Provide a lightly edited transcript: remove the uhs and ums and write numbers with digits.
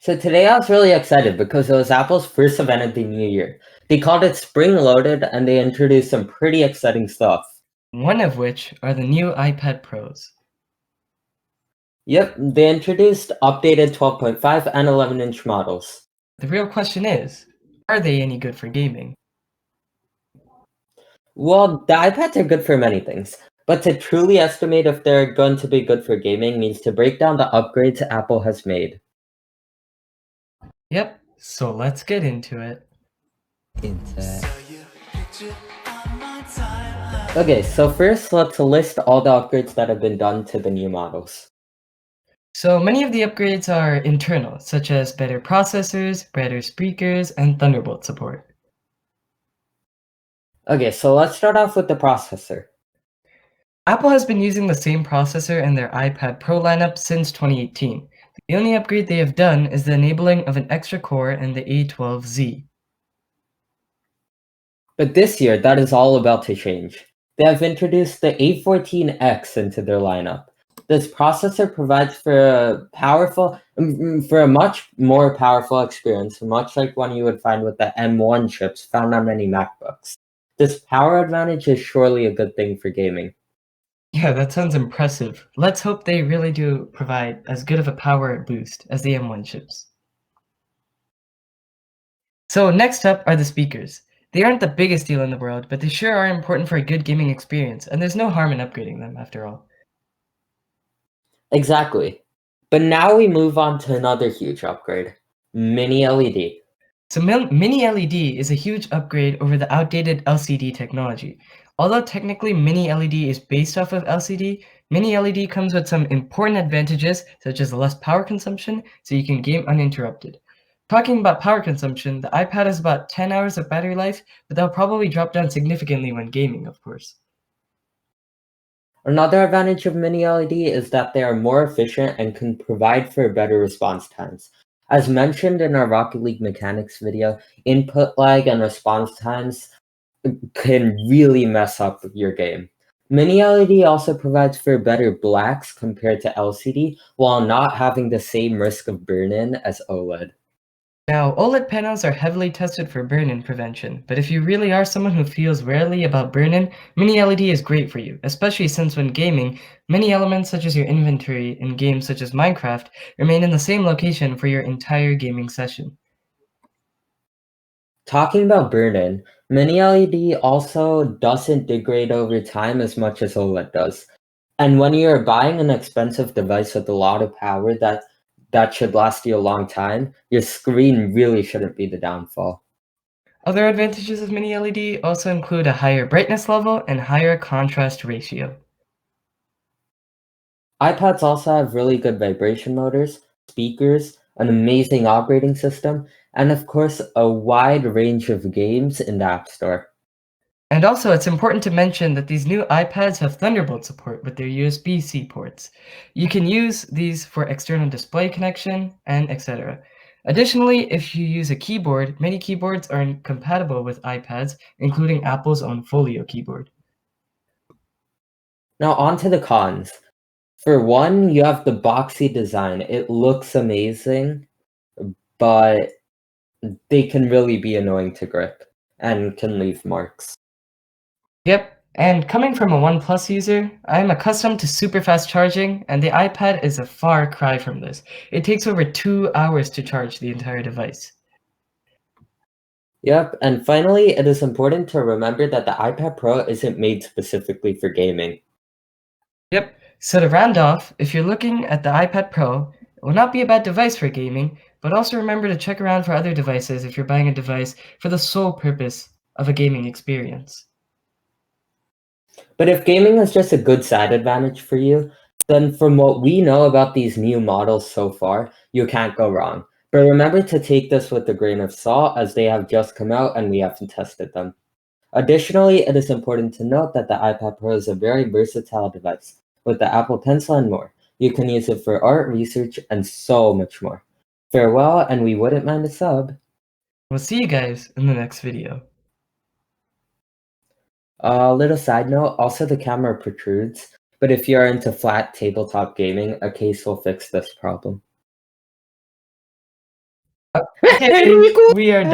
So today I was really excited because it was Apple's first event of the new year. They called it Spring Loaded and they introduced some pretty exciting stuff. One of which are the new iPad Pros. Yep, they introduced updated 12.5 and 11-inch models. The real question is, are they any good for gaming? Well, the iPads are good for many things, but to truly estimate if they're going to be good for gaming means to break down the upgrades Apple has made. Yep, so let's get into it. Okay, so first let's list all the upgrades that have been done to the new models. So many of the upgrades are internal, such as better processors, better speakers, and Thunderbolt support. Okay, so let's start off with the processor. Apple has been using the same processor in their iPad Pro lineup since 2018. The only upgrade they have done is the enabling of an extra core in the A12Z. But this year, that is all about to change. They have introduced the A14X into their lineup. This processor provides for a much more powerful experience, much like one you would find with the M1 chips found on many MacBooks. This power advantage is surely a good thing for gaming. Yeah, that sounds impressive. Let's hope they really do provide as good of a power boost as the M1 chips. So next up are the speakers. They aren't the biggest deal in the world, but they sure are important for a good gaming experience, and there's no harm in upgrading them after all. Exactly. But now we move on to another huge upgrade, Mini LED. So Mini LED is a huge upgrade over the outdated LCD technology. Although technically Mini LED is based off of LCD, Mini LED comes with some important advantages such as less power consumption, so you can game uninterrupted. Talking about power consumption, the iPad has about 10 hours of battery life, but that'll probably drop down significantly when gaming, of course. Another advantage of Mini LED is that they are more efficient and can provide for better response times. As mentioned in our Rocket League mechanics video, input lag and response times can really mess up your game. Mini LED also provides for better blacks compared to LCD while not having the same risk of burn-in as OLED. Now, OLED panels are heavily tested for burn-in prevention, but if you really are someone who feels rarely about burn-in, Mini LED is great for you, especially since when gaming, many elements such as your inventory in games such as Minecraft remain in the same location for your entire gaming session. Talking about burn-in, Mini LED also doesn't degrade over time as much as OLED does. And when you're buying an expensive device with a lot of power that should last you a long time, your screen really shouldn't be the downfall. Other advantages of Mini LED also include a higher brightness level and higher contrast ratio. iPads also have really good vibration motors, speakers, an amazing operating system, and of course a wide range of games in the App Store. And also, it's important to mention that these new iPads have Thunderbolt support with their USB-C ports. You can use these for external display connection and etc. Additionally, if you use a keyboard, many keyboards are compatible with iPads, including Apple's own Folio keyboard. Now on to the cons. For one, you have the boxy design. It looks amazing, but they can really be annoying to grip and can leave marks. Yep, and coming from a OnePlus user, I'm accustomed to super fast charging, and the iPad is a far cry from this. It takes over 2 hours to charge the entire device. Yep, and finally, it is important to remember that the iPad Pro isn't made specifically for gaming. Yep, so to round off, if you're looking at the iPad Pro, it will not be a bad device for gaming, but also remember to check around for other devices if you're buying a device for the sole purpose of a gaming experience. But if gaming is just a good side advantage for you, then from what we know about these new models so far, you can't go wrong. But remember to take this with a grain of salt as they have just come out and we haven't tested them. Additionally, it is important to note that the iPad Pro is a very versatile device. With the Apple Pencil and more, you can use it for art, research, and so much more. Farewell, and we wouldn't mind a sub. We'll see you guys in the next video. Little side note, also the camera protrudes, but if you're into flat tabletop gaming, a case will fix this problem. Okay, we are done.